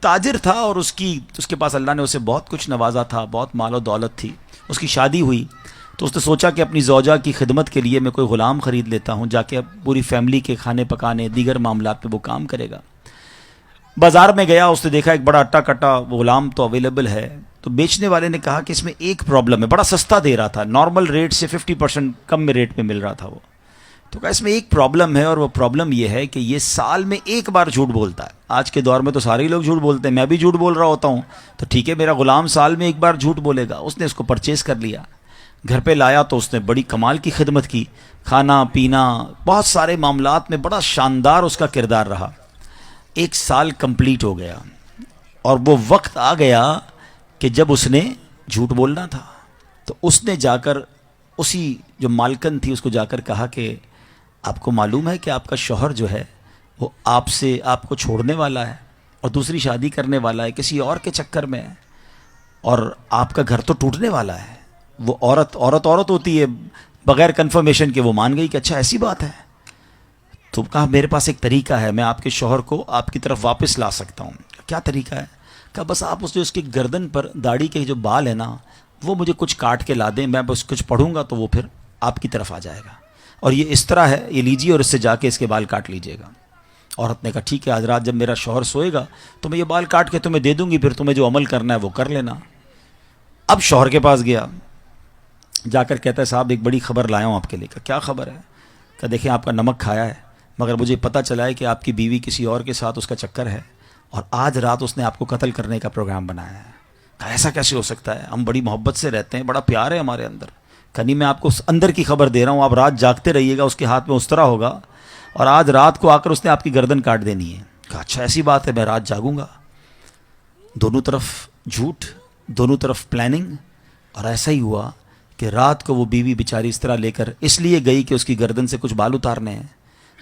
تاجر تھا اور اس کے پاس اللہ نے اسے بہت کچھ نوازا تھا، بہت مال و دولت تھی. اس کی شادی ہوئی تو اس نے سوچا کہ اپنی زوجہ کی خدمت کے لیے میں کوئی غلام خرید لیتا ہوں، جا کے پوری فیملی کے کھانے پکانے دیگر معاملات پہ وہ کام کرے گا. بازار میں گیا، اس نے دیکھا ایک بڑا اٹا کٹا غلام تو اویلیبل ہے. تو بیچنے والے نے کہا کہ اس میں ایک پرابلم ہے، بڑا سستا دے رہا تھا، نارمل ریٹ سے 50% کم میں ریٹ میں مل رہا تھا وہ. تو کہا اس میں ایک پرابلم ہے، اور وہ پرابلم یہ ہے کہ یہ سال میں ایک بار جھوٹ بولتا ہے. آج کے دور میں تو سارے ہی لوگ جھوٹ بولتے ہیں، میں بھی جھوٹ بول رہا ہوتا ہوں، تو ٹھیک ہے میرا غلام سال میں ایک بار جھوٹ بولے گا. اس نے اس کو پرچیز کر لیا، گھر پہ لایا تو اس نے بڑی کمال کی خدمت کی، کھانا پینا بہت سارے معاملات میں بڑا شاندار اس کا کردار رہا. ایک سال کمپلیٹ ہو گیا اور وہ وقت آ گیا کہ جب اس نے جھوٹ بولنا تھا. تو اس نے جا کر اسی جو مالکن تھی اس کو جا کر کہا کہ آپ کو معلوم ہے کہ آپ کا شوہر جو ہے وہ آپ کو چھوڑنے والا ہے اور دوسری شادی کرنے والا ہے، کسی اور کے چکر میں ہے، اور آپ کا گھر تو ٹوٹنے والا ہے. وہ عورت ہوتی ہے، بغیر کنفرمیشن کے وہ مان گئی کہ اچھا ایسی بات ہے. تو کہا میرے پاس ایک طریقہ ہے، میں آپ کے شوہر کو آپ کی طرف واپس لا سکتا ہوں. کیا طریقہ ہے؟ کہا بس آپ اس کی گردن پر داڑھی کے جو بال ہیں نا وہ مجھے کچھ کاٹ کے لا دیں، میں بس کچھ پڑھوں گا تو وہ پھر آپ کی طرف آ جائے گا، اور یہ اس طرح ہے، یہ لیجیے اور اس سے جا کے اس کے بال کاٹ لیجیے گا. عورت نے کہا ٹھیک ہے، آج رات جب میرا شوہر سوئے گا تو میں یہ بال کاٹ کے تمہیں دے دوں گی، پھر تمہیں جو عمل کرنا ہے وہ کر لینا. اب شوہر کے پاس گیا، جا کر کہتا ہے صاحب ایک بڑی خبر لایا ہوں آپ کے لیے. کہا کیا خبر ہے؟ کہ دیکھیں آپ کا نمک کھایا ہے، مگر مجھے پتہ چلا ہے کہ آپ کی بیوی کسی اور کے ساتھ اس کا چکر ہے، اور آج رات اس نے آپ کو قتل کرنے کا پروگرام بنایا ہے. کہا ایسا کیسے ہو سکتا ہے؟ ہم بڑی محبت سے رہتے ہیں، بڑا پیار ہے ہمارے اندر. کہ نہیں، میں آپ کو اندر کی خبر دے رہا ہوں، آپ رات جاگتے رہیے گا، اس کے ہاتھ میں اس طرح ہوگا اور آج رات کو آ کر اس نے آپ کی گردن کاٹ دینی ہے. کہا اچھا ایسی بات ہے، میں رات جاگوں گا. دونوں طرف جھوٹ، دونوں طرف پلاننگ، اور ایسا ہی ہوا کہ رات کو وہ بیوی بیچاری اس طرح لے کر اس لیے گئی کہ اس کی گردن سے کچھ بال اتارنے ہیں،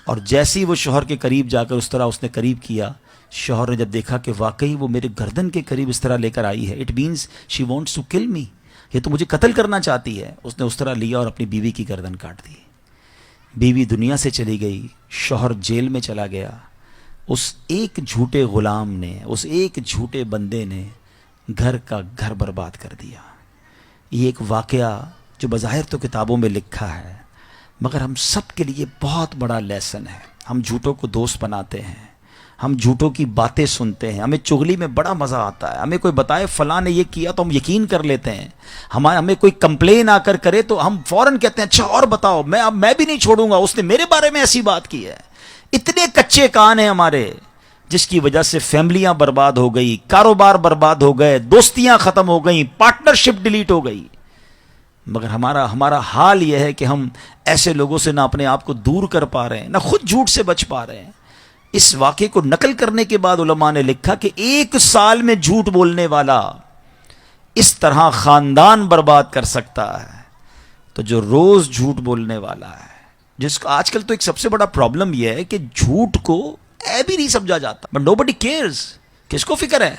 اور جیسے ہی وہ شوہر کے قریب جا کر اس طرح اس نے قریب کیا، شوہر نے جب دیکھا کہ واقعی وہ میرے گردن کے قریب اس طرح لے کر آئی ہے، it means she wants to kill me, یہ تو مجھے قتل کرنا چاہتی ہے. اس نے اس طرح لیا اور اپنی بیوی کی گردن کاٹ دی. بیوی دنیا سے چلی گئی، شوہر جیل میں چلا گیا. اس ایک جھوٹے غلام نے، اس ایک جھوٹے بندے نے گھر کا گھر برباد کر دیا. یہ ایک واقعہ جو بظاہر تو کتابوں میں لکھا ہے، مگر ہم سب کے لیے بہت بڑا لیسن ہے. ہم جھوٹوں کو دوست بناتے ہیں، ہم جھوٹوں کی باتیں سنتے ہیں، ہمیں چغلی میں بڑا مزہ آتا ہے. ہمیں کوئی بتائے فلاں نے یہ کیا تو ہم یقین کر لیتے ہیں. ہمیں کوئی کمپلین آ کر کرے تو ہم فوراً کہتے ہیں اچھا اور بتاؤ، میں بھی نہیں چھوڑوں گا، اس نے میرے بارے میں ایسی بات کی ہے. اتنے کچے کان ہیں ہمارے، جس کی وجہ سے فیملیاں برباد ہو گئی، کاروبار برباد ہو گئے، دوستیاں ختم ہو گئیں، پارٹنرشپ ڈیلیٹ ہو گئی. مگر ہمارا حال یہ ہے کہ ہم ایسے لوگوں سے نہ اپنے آپ کو دور کر پا رہے ہیں، نہ خود جھوٹ سے بچ پا رہے ہیں. اس واقعے کو نقل کرنے کے بعد علماء نے لکھا کہ ایک سال میں جھوٹ بولنے والا اس طرح خاندان برباد کر سکتا ہے. تو جو روز جھوٹ بولنے والا ہے، جس کو آج کل تو ایک سب سے بڑا پرابلم یہ ہے کہ جھوٹ کو عیب ہی نہیں سمجھا جاتا، بٹ نوبڈی کیئرز. کس کو فکر ہے؟